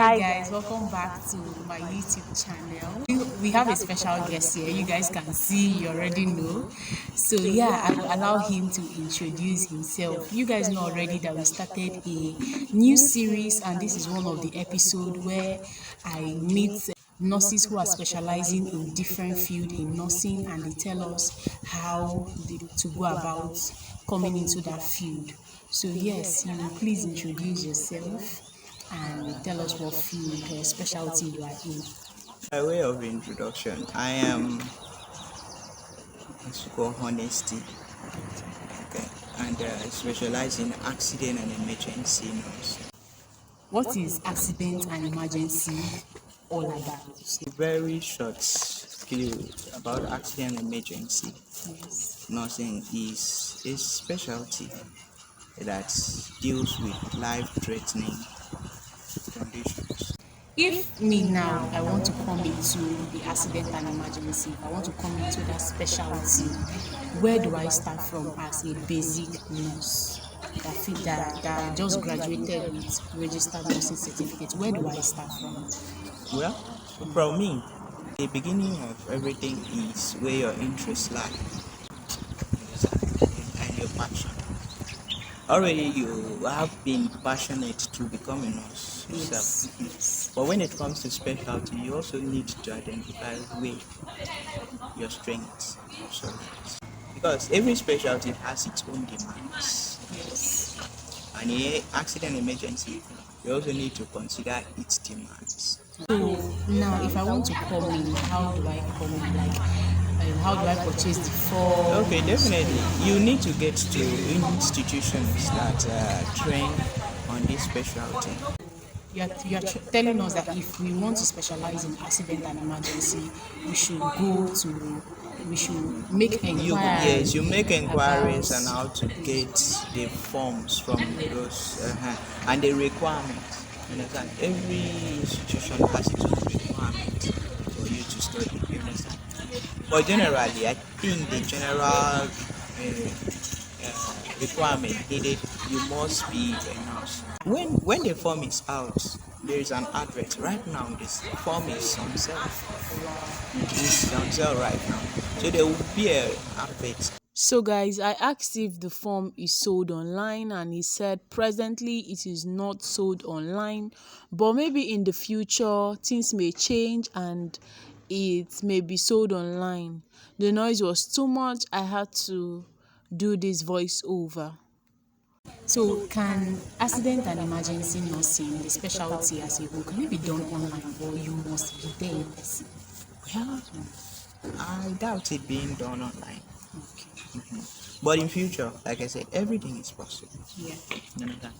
Hi guys, welcome back to my YouTube channel. We have a special guest here. You guys can see, you already know. So yeah, I will allow him to introduce himself. You guys know already that we started a new series, and this is one of the episodes where I meet nurses who are specializing in different field in nursing, and they tell us how to go about coming into that field. So yes, you will please introduce yourself and tell us what field or specialty you are in. By way of introduction, I am what's called honesty, okay, and specialize in accident and emergency nurse. What is accident and emergency all about? A very short clue about accident and emergency Yes. nursing is a specialty that deals with life-threatening conditions. If me now, I want to come into the accident and emergency, if I want to come into that specialty, where do I start from as a basic nurse that just graduated with registered nursing certificate? Where do I start from? Well, from me, the beginning of everything is where your interests lie and your passion. Already you have been passionate to become a nurse yourself. Yes. But when it comes to specialty, you also need to identify where your strengths. So, because every specialty has its own demands. Yes. And in accident emergency, you also need to consider its demands. So now, if I want to come in, how do I come in? Like, how do I purchase the form? Okay, definitely. You need to get to institutions that train on this specialty. Telling us that if we want to specialize in accident and emergency, we should make inquiries. Yes, you make inquiries on how to get the forms from those and the requirements. You understand? Every institution has its own requirements for you to study. You understand? But generally, I think the general requirement needed, you must be a nurse. When the form is out, there is an advert right now. This form is on sale. It's on sale right now, so there will be an advert. So guys, I asked if the form is sold online, and he said presently it is not sold online, but maybe in the future things may change and it may be sold online. The noise was too much. I had to do this voiceover. So can accident and emergency nursing, the specialty as a whole, can it be done online, or you must be there in person? Well, I doubt it being done online. Okay. But in future, like I said, everything is possible. Yeah. You understand?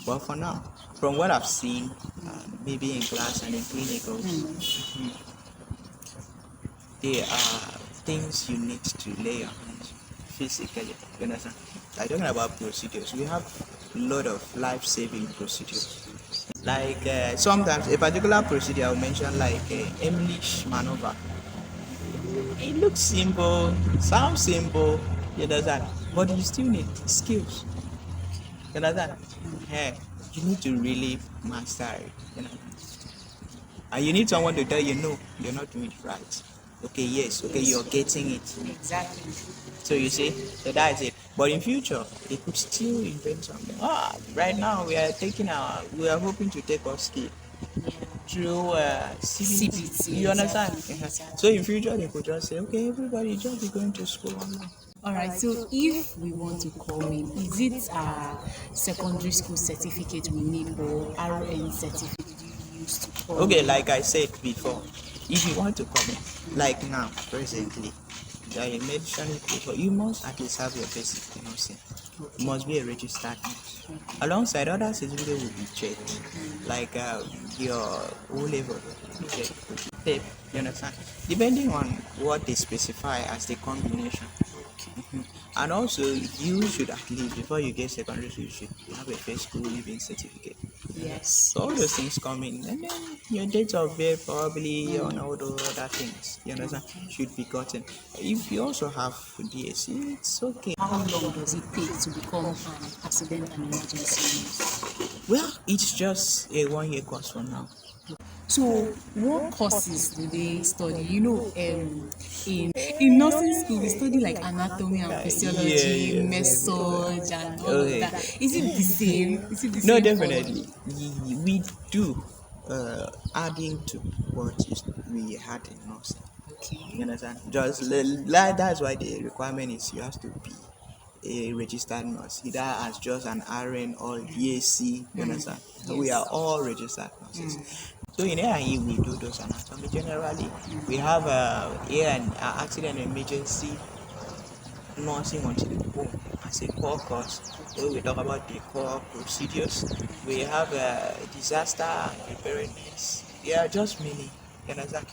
But for now, from what I've seen, maybe in class and in clinicals, there are things you need to lay on hands physically. You understand? Like talking about procedures, we have a lot of life-saving procedures. Like sometimes a particular procedure I'll mention, like Emlich maneuver. It looks simple, sounds simple, you understand? But you still need skills. You understand? Yeah, you need to really master it. You know? And you need someone to tell you, no, you're not doing it right. Okay, yes, okay, you're getting it. Exactly. So you see, so that's it. But in future, they could still invent something. Right now we are hoping to take our skill through CBT. You understand? Exactly. So in future they could just say, okay, everybody just be going to school online. All right, so if we want to come in, is it a secondary school certificate we need, or RN certificate you use to come Okay, in? like I said before, if you want to come in, like now, presently, that you mentioned it before, you must at least have your basic nursing. You must be a registered nurse. Alongside other certificates will be checked, like your O level, check, tape, you understand? Depending on what they specify as the combination. And also, you should at least, before you get secondary school, you should have a first school living certificate. Yes. So all those things come in, and then your date of birth, probably on all the other things, you understand, should be gotten. If you also have DSC, it's okay. How long does it take to become an accident and emergency nurse? Well, it's just a 1 year course for now. So, what courses do they study? In nursing school, we study like anatomy and Yeah, physiology, yes. massage, and all of Okay. that. Is it the same? Is it the No, same for? definitely. We do adding to what we had in nursing. You Okay. understand? Just like that's why the requirement is you have to be a registered nurse, either as just an RN or BAC. You understand? We are Yes. all registered nurses. So in A&E we do those anatomy. Generally, we have accident and emergency nursing until the home as a core course. So we talk about the core procedures. We have disaster preparedness. There are just many. You understand?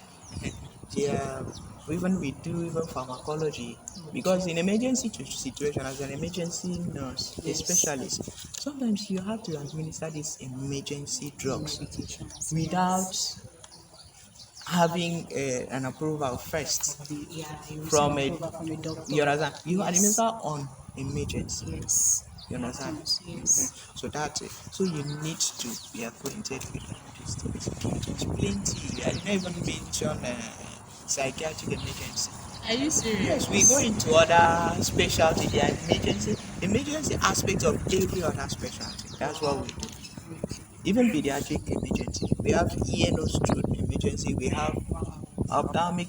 Yeah, even we do even pharmacology because in emergency situation as an emergency nurse, a Yes. specialist, sometimes you have to administer these emergency drugs Medications. without Yes. having an approval first You receive from a approval from a doctor. you understand you administer Yes. on emergency. Yes. You understand? Happens. Yes. So that's it. So you need to be acquainted with all these things. It's plenty. I didn't even mention psychiatric emergency. Are you Yes, we go serious? into other specialty. There are emergency aspects of every other specialty. That's what we do. Even pediatric emergency. We have ear, nose, throat emergency. We have ophthalmic,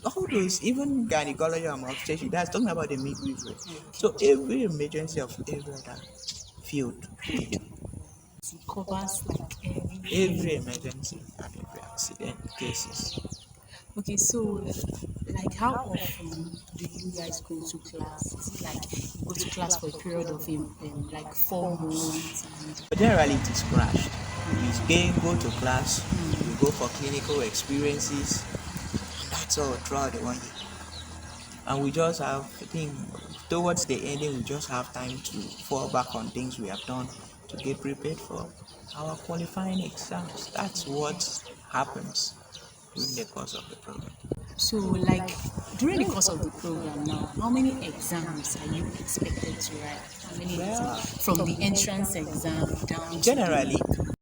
all those, even gynecology and obstetrics. That's talking about the midwifery. So every emergency of every other field we do. It covers like Every everything. emergency and every accident cases. Okay, so like how often do you guys go to class? Is it like you go to class for a period of like 4 months and But generally it is crashed. We go to class, we go for clinical experiences, and that's all throughout the 1 year. And we just have, I think, towards the ending, we just have time to fall back on things we have done to get prepared for our qualifying exams. That's what happens during the course of the program. so like during the course of the program now, how many exams are you expected to write? How many Well, exams? From the entrance exam down to generally, the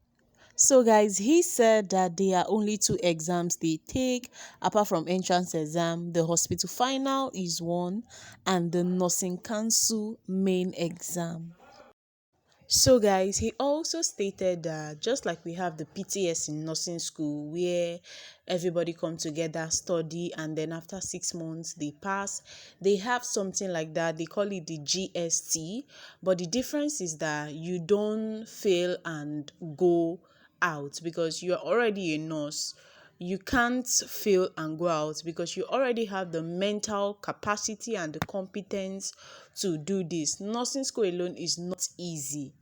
So, guys, he said that there are only two exams they take apart from entrance exam. The hospital final is one, and the nursing council main exam. So, guys, he also stated that just like we have the PTS in nursing school, where everybody come together, study, and then after 6 months they pass, they have something like that. They call it the GST, but the difference is that you don't fail and go out because you're already a nurse. You can't fail and go out because you already have the mental capacity and the competence to do this. Nursing school alone is not easy.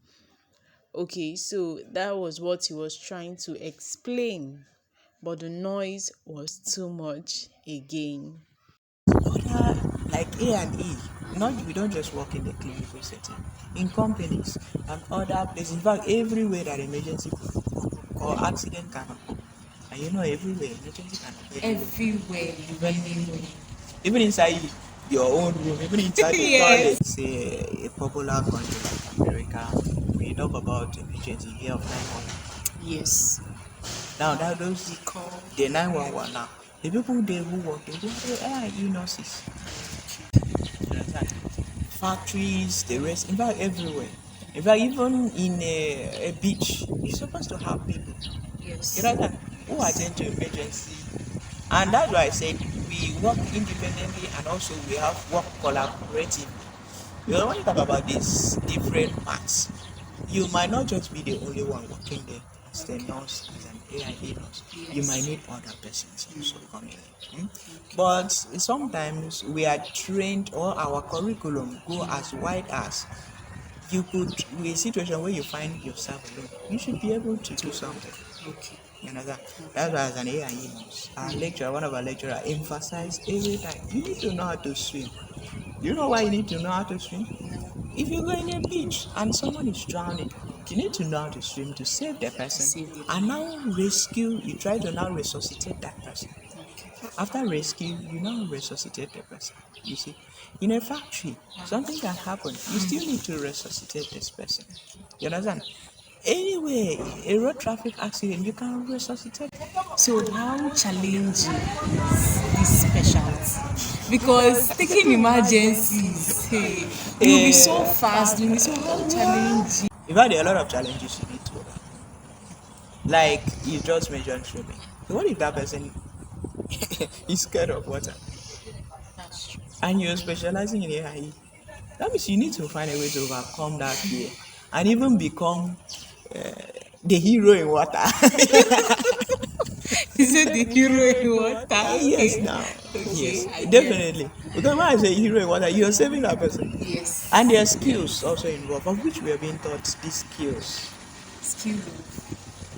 Okay, so that was what he was trying to explain, but the noise was too much again. other like A&E, not we don't just work in the clinical setting, in companies and other places. In fact, everywhere that emergency or accident can occur, and everywhere emergency can occur. everywhere you really know. Even inside your own room, even inside the Yes. toilet. Say a popular country like America, when you talk about emergency, you hear of 911. Yes. Now that We those call the 911 now, the people there who work, they are A&E nurses. You understand? Factories, the rest, in fact, everywhere. In fact, even in a beach, you're supposed to have people. You yes. know that who attend to emergency, and that's why I said we work independently and also we have work collaboratively. When you talk about these different parts, you might not just be the only one working there as a nurse, as an A&E nurse. You might Yes. need other persons also coming in. But sometimes we are trained or our curriculum go as wide as you could, with a situation where you find yourself alone, you should be able to do something. Okay. You know that. That's why as an A&E nurse, one of our lecturer emphasized every time, you need to know how to swim. You know why you need to know how to swim? If you go in a beach and someone is drowning, you need to know how to swim to save the person Save the and now you try to now resuscitate that person. After rescue, you now resuscitate the person. You see, in a factory, something can happen. You still need to resuscitate this person. You understand? Anyway, a road traffic accident, you can resuscitate. So how challenging is this specialty? Because taking emergencies, hey, you'll be so fast doing it. So how challenging? In fact, there are a lot of challenges you need to overcome. Like you just mentioned swimming. What if that person is scared of water That's true. and you're specializing in AIE? That means you need to find a way to overcome that fear and even become the hero in water. Is it the hero in water? Yes, Okay. now. Yes, Okay, I get it. definitely. Because when I say hero in water, you're saving that person. Yes. And there are skills also involved, of which we are being taught these skills. Skill.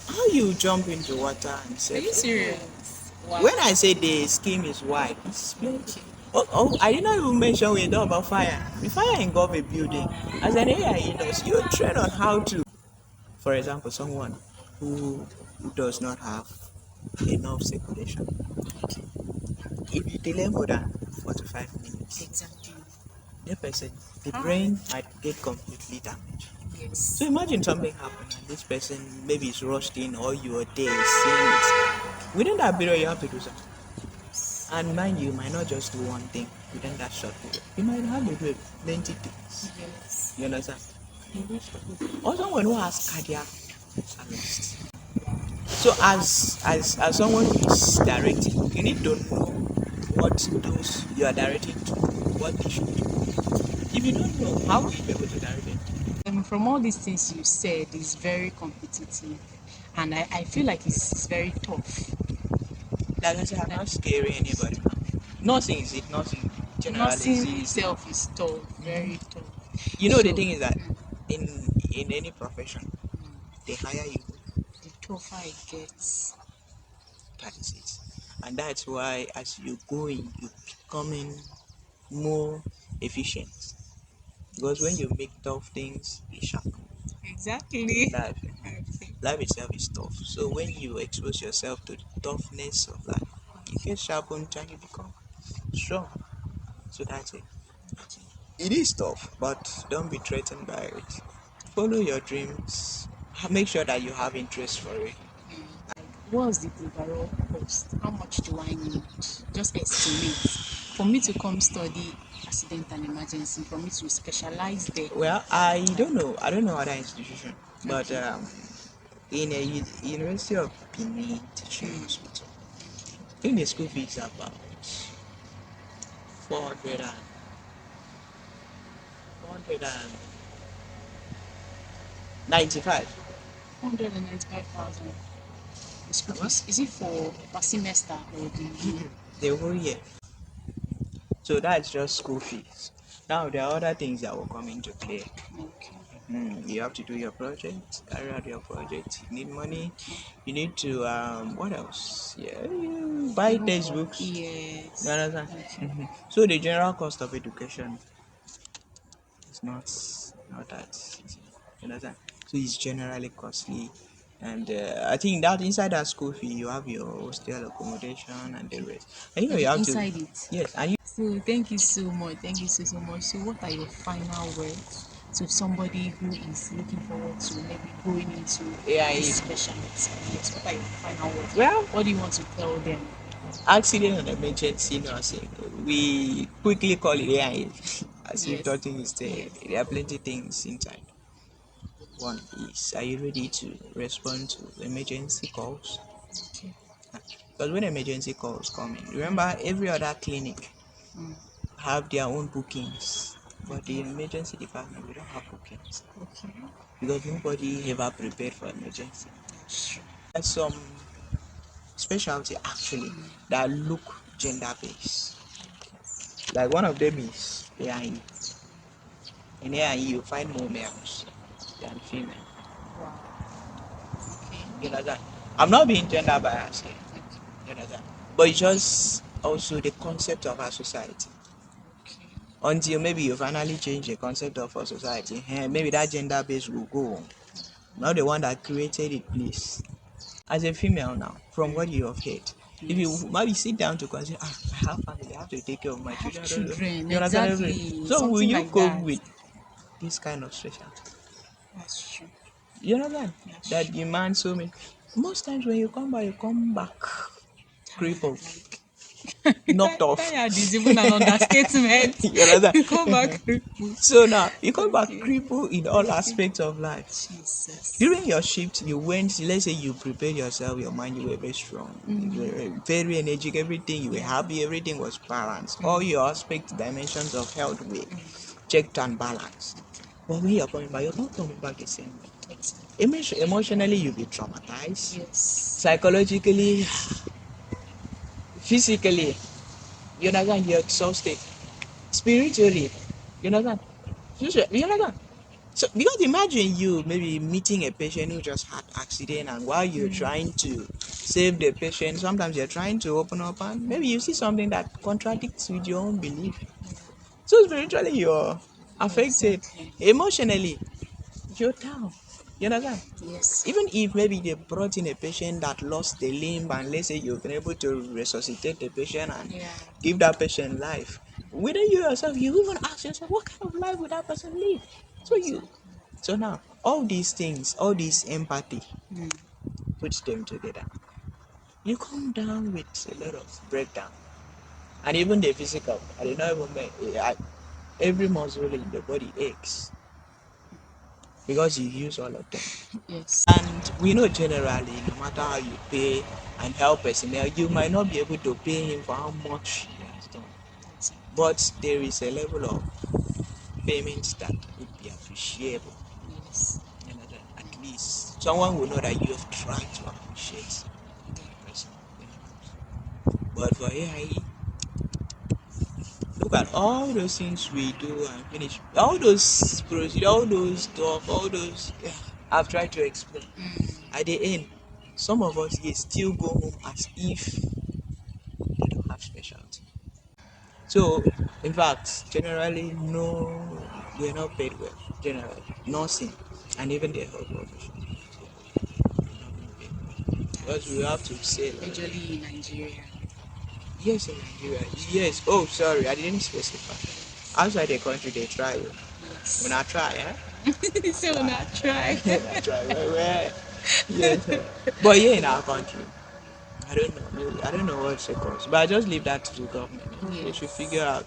How you jump into water and Are save. you serious? Wow. When I say the scheme is wide, it's plenty. Oh, I did not even mention we talk about fire. The fire involves a building. As an AI nurse, you're trained on how to. For example, someone who does not have enough circulation. If you delay more than 45 minutes, Exactly. the person, the Ah. brain might get completely damaged. Yes. So imagine something happened and this person maybe is rushed in or you are there seeing it. Within that period, you have to do something. And mind you, might not just do one thing within that short period. You might have to do plenty things. Yes. You understand? Or someone who has cardiac arrest. So as someone who is directing, you need to know what those you are directing to, what they should do. If you don't know, how will you be able to direct them? From all these things you said, is very competitive, and I feel like it's very tough. Like I said, I'm not scaring anybody. Nothing is it, nothing generally Nursing is easy. itself is tough, very tough. You know the So, thing is that in any profession, they hire you, the tougher it gets. that is it. And that's why as you go in, you becoming more efficient. Because when you make tough things, it's sharp. Exactly. Life, Okay. life itself is tough. So when you expose yourself to the toughness of life, you get sharpened and you become strong. So that's it. It is tough, but don't be threatened by it. Follow your dreams. Make sure that you have interest for it. What's the overall cost? How much do I need? Just estimate. For me to come study accident and emergency, for me to specialize there. Well, I don't know. I don't know other institution, but Okay. in a University of Benin Teaching Hospital, I think the school fee is about 400 and 495. 195,000. The school How much? fees. Is it for per semester or the year? The whole year. So that's just school fees. Now there are other things that will come into play. Okay. You have to do your project, carry out your project. You need money. You need to what else? Yeah, you buy textbooks. You Yes. understand? Okay. So the general cost of education is not that easy. You understand? So it's generally costly. And I think that inside that school fee, you have your hostel accommodation and the rest. And you know you have to, Inside it. yes, and you So thank you so much. Thank you so much. So what are your final words to somebody who is looking forward to maybe going into AIE. this specialty? Yes. What are your final words? Well, What do you want to tell them? accident and emergency nursing, we quickly call it AIE as if Yes. nothing is there. Yes. There are plenty things inside. One is, are you ready to respond to emergency calls? Okay. Because when emergency calls come in, remember every other clinic have their own bookings, but the emergency department we don't have bookings Okay. because nobody ever prepared for emergency. That's true. There's some specialty actually that look gender based. Like one of them is AIE. In AIE you find more males than female. Wow. Okay. You know that. I'm not being gender biased here. You know that. But it's just also the concept of our society. Okay. Until maybe you finally change the concept of our society, maybe that gender base will go on. Not the one that created it, please. As a female now, from what you have heard, if Yes. you maybe sit down to consider, I have family, I have to take care of my I have children. children. You understand Exactly. everything? So will Something you like cope that. with this kind of situation? That's true. You know that? That demand so many. Most times when you come back crippled, knocked off. Tired is even an understatement. You know that? You come back crippled. So now you come back Okay. crippled in all aspects of life. Jesus. During your shift, you went, let's say you prepared yourself, your mind, you were very strong, you were very energetic, everything, you were happy, everything was balanced. All your aspect dimensions of health were checked and balanced. But when you're coming back, you're not coming back the same way. Emotionally, you'll be traumatized. Yes. Psychologically, physically, you understand, you're exhausted. Spiritually, you understand? You understand? So because imagine you maybe meeting a patient who just had accident, and while you're trying to save the patient, sometimes you're trying to open up and maybe you see something that contradicts with your own belief. So spiritually you're affected. Exactly. Emotionally, you're down. You understand? Yes. Even if maybe they brought in a patient that lost the limb, and let's say you've been able to resuscitate the patient and Yeah. give that patient life, within you yourself, you even ask yourself, what kind of life would that person live? So now, all these things, all this empathy, put them together. You come down with a lot of breakdown, and even the physical. I don't know every muscle in the body aches because you use all of them. Yes. And we know generally, no matter how you pay and help personnel, you might not be able to pay him for how much he has done. But there is a level of payment that would be appreciable. Yes. You know, that at least someone will know that you have tried to appreciate the person. You know. But for AI, look at all those things we do and finish. All those procedures, all those stuff, all those. Yeah, I've tried to explain. At the end, some of us still go home as if we don't have specialty. So, in fact, generally, no, we're not paid well. Generally, nursing and even the health profession, we're not being paid well because we have to say, Majorly in Nigeria. yes, in Nigeria, yes. Oh, sorry, I didn't specify. Outside the country, they try. When I try, So not try. When I try, where, yes. But here in our country, I don't know. Maybe I don't know what's the cause, but I just leave that to the government. They should figure Yes. out.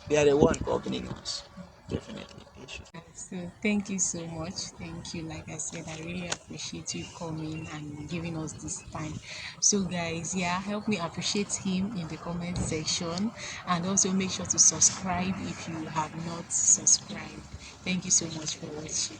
They are the one governing us. Definitely, they should. So thank you so much. Thank you. Like I said, I really appreciate you coming and giving us this time. So guys, yeah, help me appreciate him in the comment section, and also make sure to subscribe if you have not subscribed. Thank you so much for watching.